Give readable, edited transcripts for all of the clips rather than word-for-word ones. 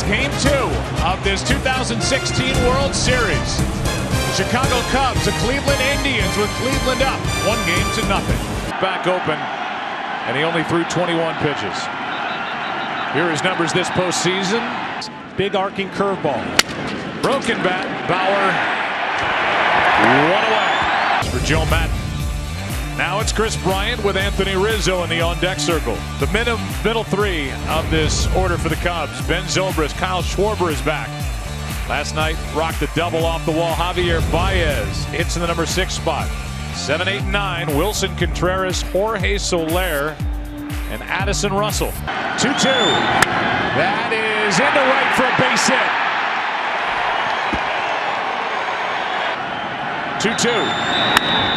Game 2 of this 2016 World Series. Chicago Cubs, the Cleveland Indians with Cleveland up 1-0. Back open, and he only threw 21 pitches. Here are his numbers this postseason. Big arcing curveball. Broken bat, Bauer. One away for Joe Maddon. Now it's Kris Bryant with Anthony Rizzo in the on-deck circle. The middle three of this order for the Cubs. Ben Zobrist, Kyle Schwarber is back. Last night, rocked the double off the wall. Javier Baez hits in the number 6 spot. 7, 8, 9, Wilson Contreras, Jorge Soler, and Addison Russell. 2-2. That is into right for a base hit. 2-2.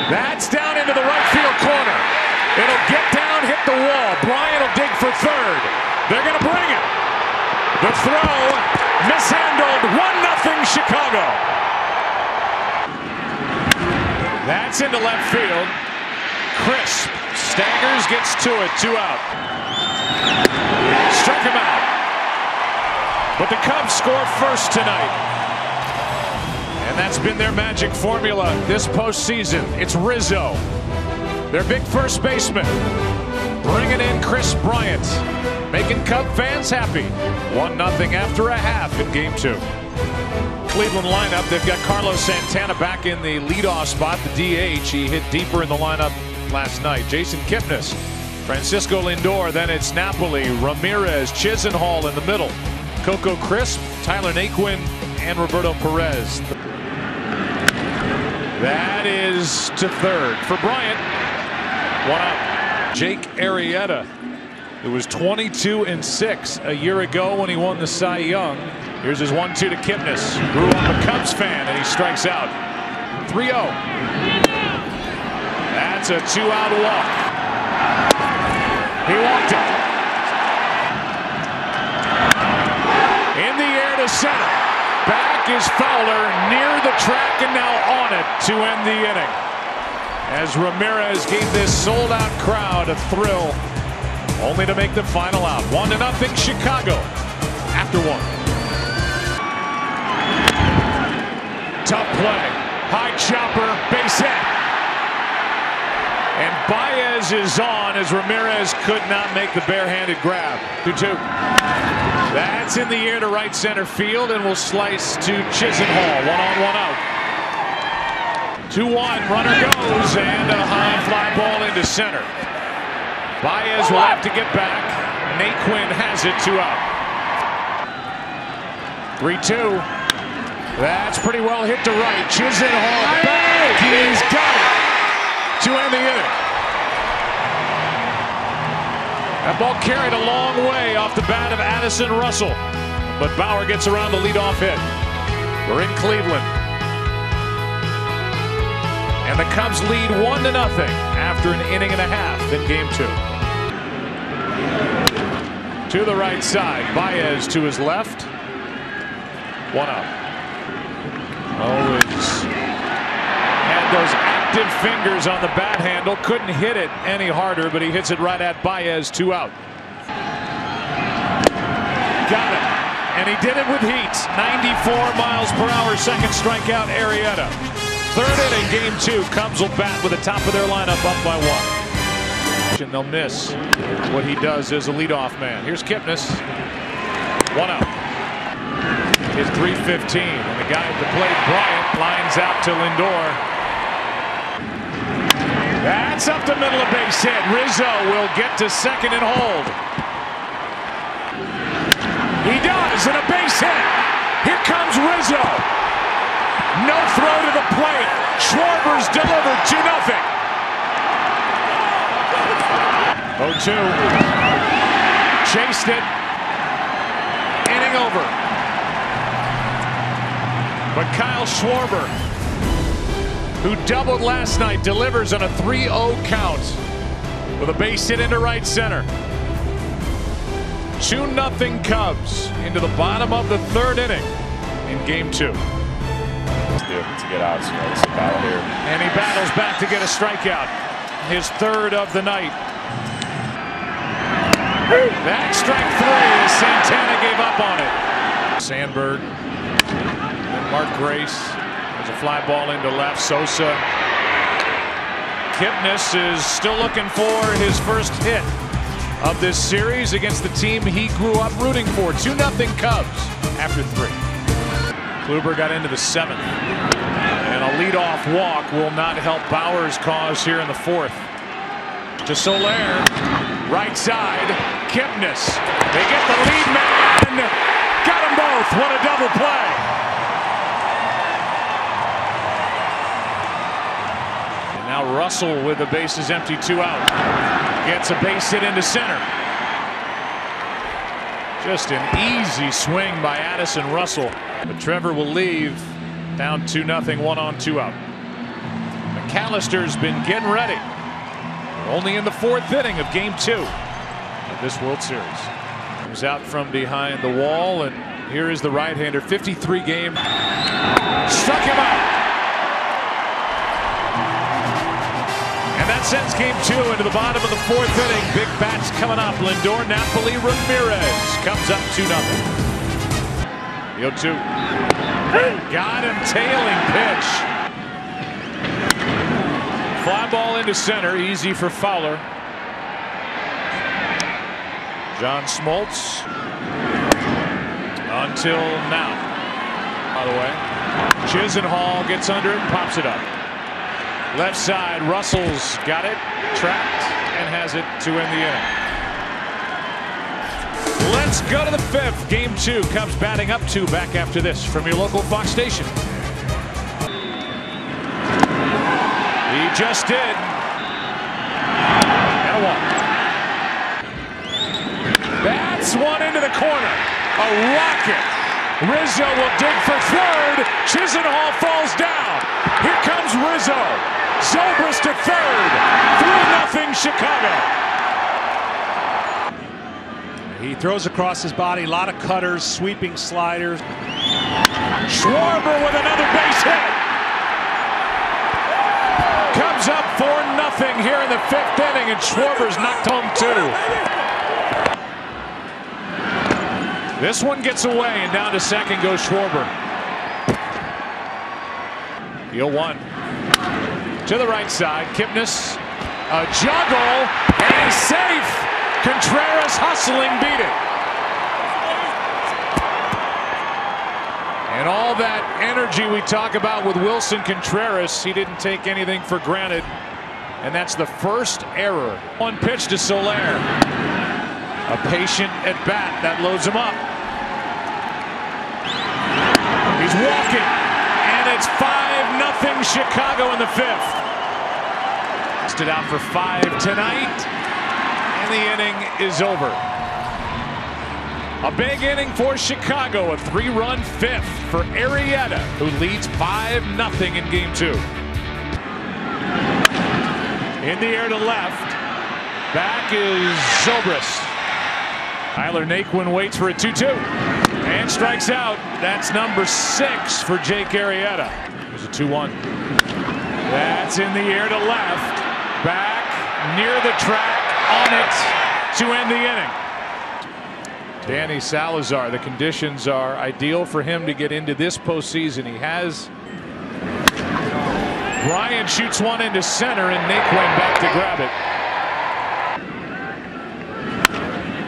That's down into the right field corner. It'll get down, hit the wall. Bryant will dig for third. They're going to bring it. The throw mishandled. 1-0 Chicago. That's into left field. Crisp staggers, gets to it. 2 out. Struck him out. But the Cubs score first tonight. And that's been their magic formula this postseason. It's Rizzo, their big first baseman, bringing in Kris Bryant, making Cub fans happy. 1-0 after a half in Game 2. Cleveland lineup, they've got Carlos Santana back in the leadoff spot, the DH. He hit deeper in the lineup last night. Jason Kipnis, Francisco Lindor, then it's Napoli, Ramirez, Chisenhall in the middle. Coco Crisp, Tyler Naquin, and Roberto Perez. That is to third for Bryant. 1 out. Jake Arrieta, who was 22-6 a year ago when he won the Cy Young. Here's his 1-2 to Kipnis. Grew up a Cubs fan, and he strikes out. 3-0. That's a 2-out walk. He walked it. In the air to center. Back is Fowler near the track and now on it to end the inning. As Ramirez gave this sold-out crowd a thrill, only to make the final out. 1-0 Chicago after 1. Tough play. High chopper, base hit. And Baez is on as Ramirez could not make the barehanded grab. 2-2. That's in the air to right center field and will slice to Chisenhall. 1-on, 1 out. 2-1. Runner goes and a high fly ball into center. Baez will have to get back. Naquin has it. 2 out. 3-2. That's pretty well hit to right. Chisenhall back. He's got it to end the inning. That ball carried a long way off the bat of Addison Russell. But Bauer gets around the leadoff hit. We're in Cleveland. And the Cubs lead 1-0 after an inning and a half in Game 2. To the right side. Baez to his left. 1 out. Always had those active fingers on the bat handle. Couldn't hit it any harder, but he hits it right at Baez. 2 out. Got it. And he did it with heat. 94 miles per hour. Second strikeout, Arrieta. Third inning, Game 2. Cubs will bat with the top of their lineup up by 1. And they'll miss what he does as a leadoff man. Here's Kipnis. 1 out. His .315, and the guy at the plate, Bryant, lines out to Lindor. That's up the middle of base hit. Rizzo will get to second and hold. He does, and a base hit. Here comes Rizzo. No throw to the plate. Schwarber's delivered. 2-0. 0-2. Chased it. Inning over. But Kyle Schwarber, who doubled last night, delivers on a 3-0 count with a base hit into right center. 2-0 Cubs into the bottom of the third inning in Game 2. To get out, so it's a battle here. And he battles back to get a strikeout. His third of the night. That strike 3 as Santana gave up on it. Sandberg. And Mark Grace. There's a fly ball into left. Sosa. Kipnis is still looking for his first hit of this series against the team he grew up rooting for. 2-0 Cubs after 3. Kluber got into the 7th. And a leadoff walk will not help Bauer's cause here in the 4th. To Soler. Right side. Kipnis. They get the lead man. Got them both. What a double play. And now Russell with the bases empty, 2 out. Gets a base hit into center. Just an easy swing by Addison Russell. But Trevor will leave down 2-0, 1 on, 2 out. McAllister's been getting ready. Only in the 4th inning of Game 2 of this World Series. Comes out from behind the wall, and here is the right-hander. 53 game. Struck him out. And that sends Game 2 into the bottom of the 4th inning. Big bats coming up. Lindor, Napoli, Ramirez comes up 2-0. The 0-2. Got him, tailing pitch. Fly ball into center, easy for Fowler. John Smoltz until now. By the way, Chisenhall gets under it and pops it up. Left side, Russell's got it, trapped, and has it to end the inning. Let's go to the 5th. Game 2. Cubs batting up 2 back after this from your local Fox station. He just did. And a walk. That's one into the corner. A rocket. Rizzo will dig for 3rd. Chisenhall falls down. Here comes Rizzo. Zobrist to 3rd. 3-0 Chicago. He throws across his body. A lot of cutters, sweeping sliders. Schwarber with another base hit. Cubs up 4-0 here in the 5th inning, and Schwarber's knocked home 2. This one gets away, and down to second goes Schwarber. The 0-1. To the right side, Kipnis. A juggle, and he's safe. Contreras hustling, beat it. And all that energy we talk about with Wilson Contreras, he didn't take anything for granted. And that's the first error. One pitch to Soler. A patient at bat that loads him up. He's walking. And it's 5-0 Chicago in the 5th. Stood out for 5 tonight. And the inning is over. A big inning for Chicago, a 3-run 5th for Arrieta, who leads 5-0 in Game 2. In the air to left, back is Zobrist. Tyler Naquin waits for a 2-2 and strikes out. That's number 6 for Jake Arrieta. There's a 2-1. That's in the air to left, back near the track, on it to end the inning. Danny Salazar, the conditions are ideal for him to get into this postseason. He has. Bryant shoots one into center, and Naquin back to grab it.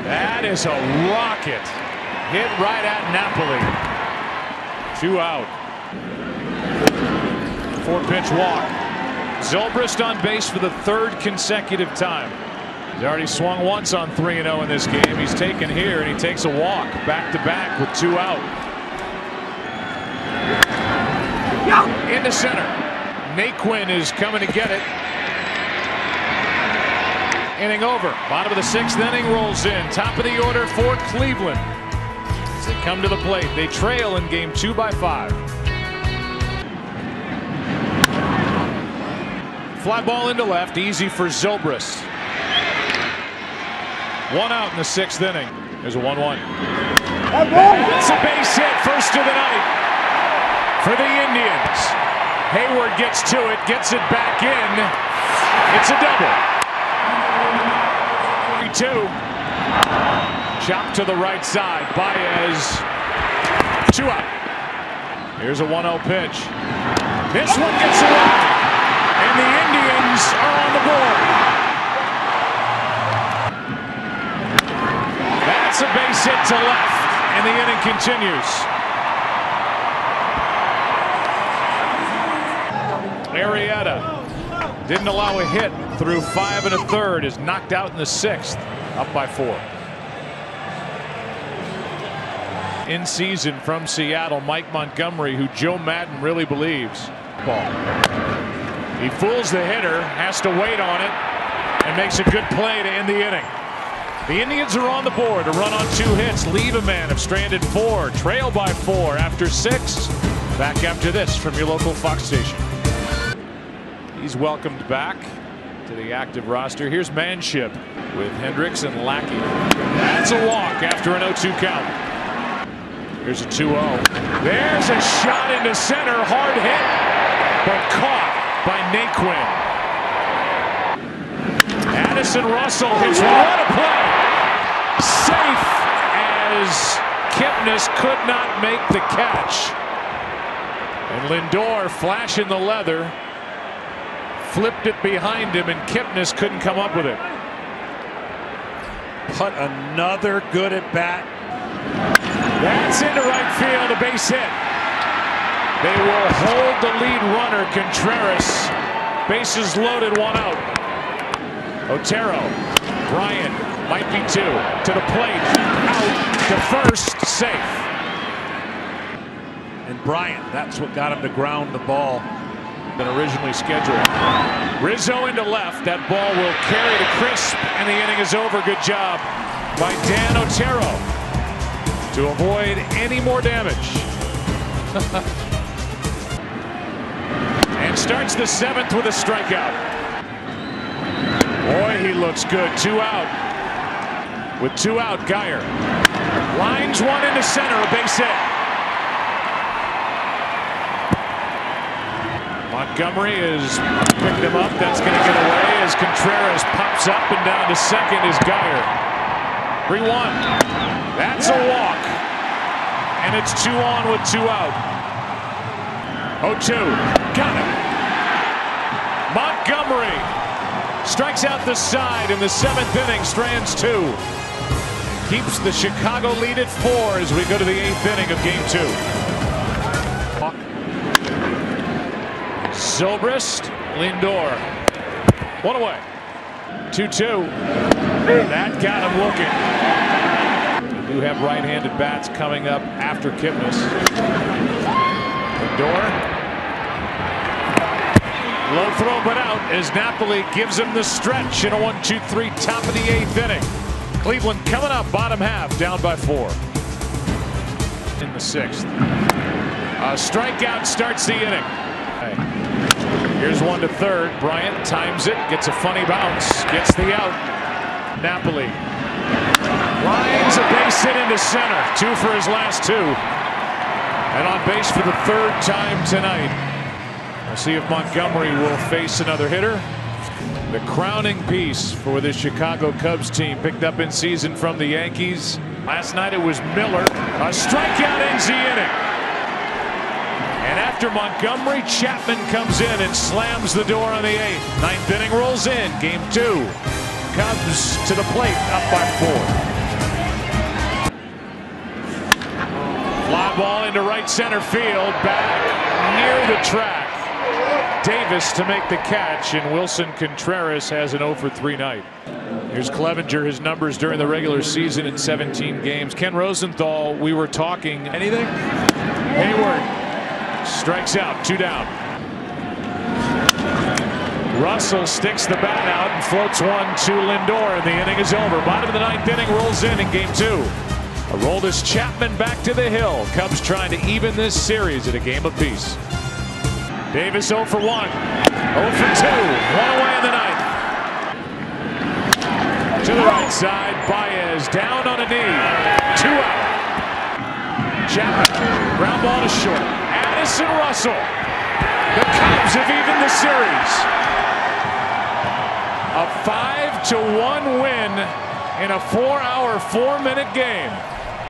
That is a rocket. Hit right at Napoli. 2 out. 4-pitch walk. Zobrist on base for the 3rd consecutive time. He's already swung once on 3-0 in this game. He's taken here, and he takes a walk back-to-back with 2 out. Into center. Naquin is coming to get it. Inning over. Bottom of the 6th inning rolls in. Top of the order for Cleveland. As they come to the plate, they trail in Game 2 by 5. Fly ball into left, easy for Zobrist. 1 out in the 6th inning. There's a 1-1. That's a base hit, first of the night for the Indians. Hayward gets to it, gets it back in. It's a double. 3-2. Chop to the right side. Baez 2 out. Here's a 1-0 pitch. This one gets away, and the Indians are on the board. That's a base hit to left, and the inning continues. Arrieta didn't allow a hit through 5 1/3, is knocked out in the 6th, up by 4. In season from Seattle, Mike Montgomery, who Joe Maddon really believes. Ball. He fools the hitter, has to wait on it, and makes a good play to end the inning. The Indians are on the board, a run on 2 hits, leave a man, have stranded 4, trail by 4 after 6. Back after this from your local Fox station. He's welcomed back to the active roster. Here's Manship with Hendricks and Lackey. That's a walk after an 0-2 count. Here's a 2-0. There's a shot into center, hard hit, but caught by Naquin. Addison Russell hits what a play. Safe as Kipnis could not make the catch. And Lindor flashing the leather. Flipped it behind him, and Kipnis couldn't come up with it. Put another good at bat. That's into right field, a base hit. They will hold the lead runner, Contreras. Bases loaded, 1 out. Otero, Bryant, might be 2. To the plate, out to first, safe. And Bryant, that's what got him to ground the ball. Than originally scheduled. Rizzo into left. That ball will carry to Crisp, and the inning is over. Good job by Dan Otero to avoid any more damage. And starts the 7th with a strikeout. Boy, he looks good. 2 out. With 2 out, Geyer lines one into center, a base hit. Montgomery has picked him up. That's going to get away as Contreras pops up, and down to second is Geyer. 3-1. That's a walk. And it's 2 on with 2 out. 0-2. Got him. Montgomery strikes out the side in the 7th inning. Strands 2. Keeps the Chicago lead at 4 as we go to the 8th inning of Game 2. Zobrist, Lindor. 1 away. 2-2. That got him looking. We do have right-handed bats coming up after Kipnis. Lindor. Low throw but out as Napoli gives him the stretch in a 1-2-3 top of the 8th inning. Cleveland coming up bottom half, down by 4. In the 6th. A strikeout starts the inning. Here's 1 to third. Bryant times it, gets a funny bounce, gets the out. Napoli lines a base hit into center. 2 for his last 2. And on base for the 3rd time tonight. We'll see if Montgomery will face another hitter. The crowning piece for this Chicago Cubs team, picked up in season from the Yankees. Last night it was Miller. A strikeout ends the inning. And after Montgomery, Chapman comes in and slams the door on the 8th. 9th inning rolls in. Game 2. Cubs to the plate, up by 4. Fly ball into right center field. Back near the track. Davis to make the catch, and Wilson Contreras has an 0 for 3 night. Here's Clevenger, his numbers during the regular season in 17 games. Ken Rosenthal, we were talking. Anything? Hayward strikes out, 2 down. Russell sticks the bat out and floats one to Lindor, and the inning is over. Bottom of the 9th inning rolls in Game 2. Aroldis Chapman back to the hill. Cubs trying to even this series at a game apiece. Davis 0 for 1. 0 for 2. 1 away in the 9th. To the right side, Baez down on a knee. 2 out. Chapman, ground ball to short. Addison Russell. The Cubs have evened the series. A 5-1 win in a 4-hour, 4-minute game.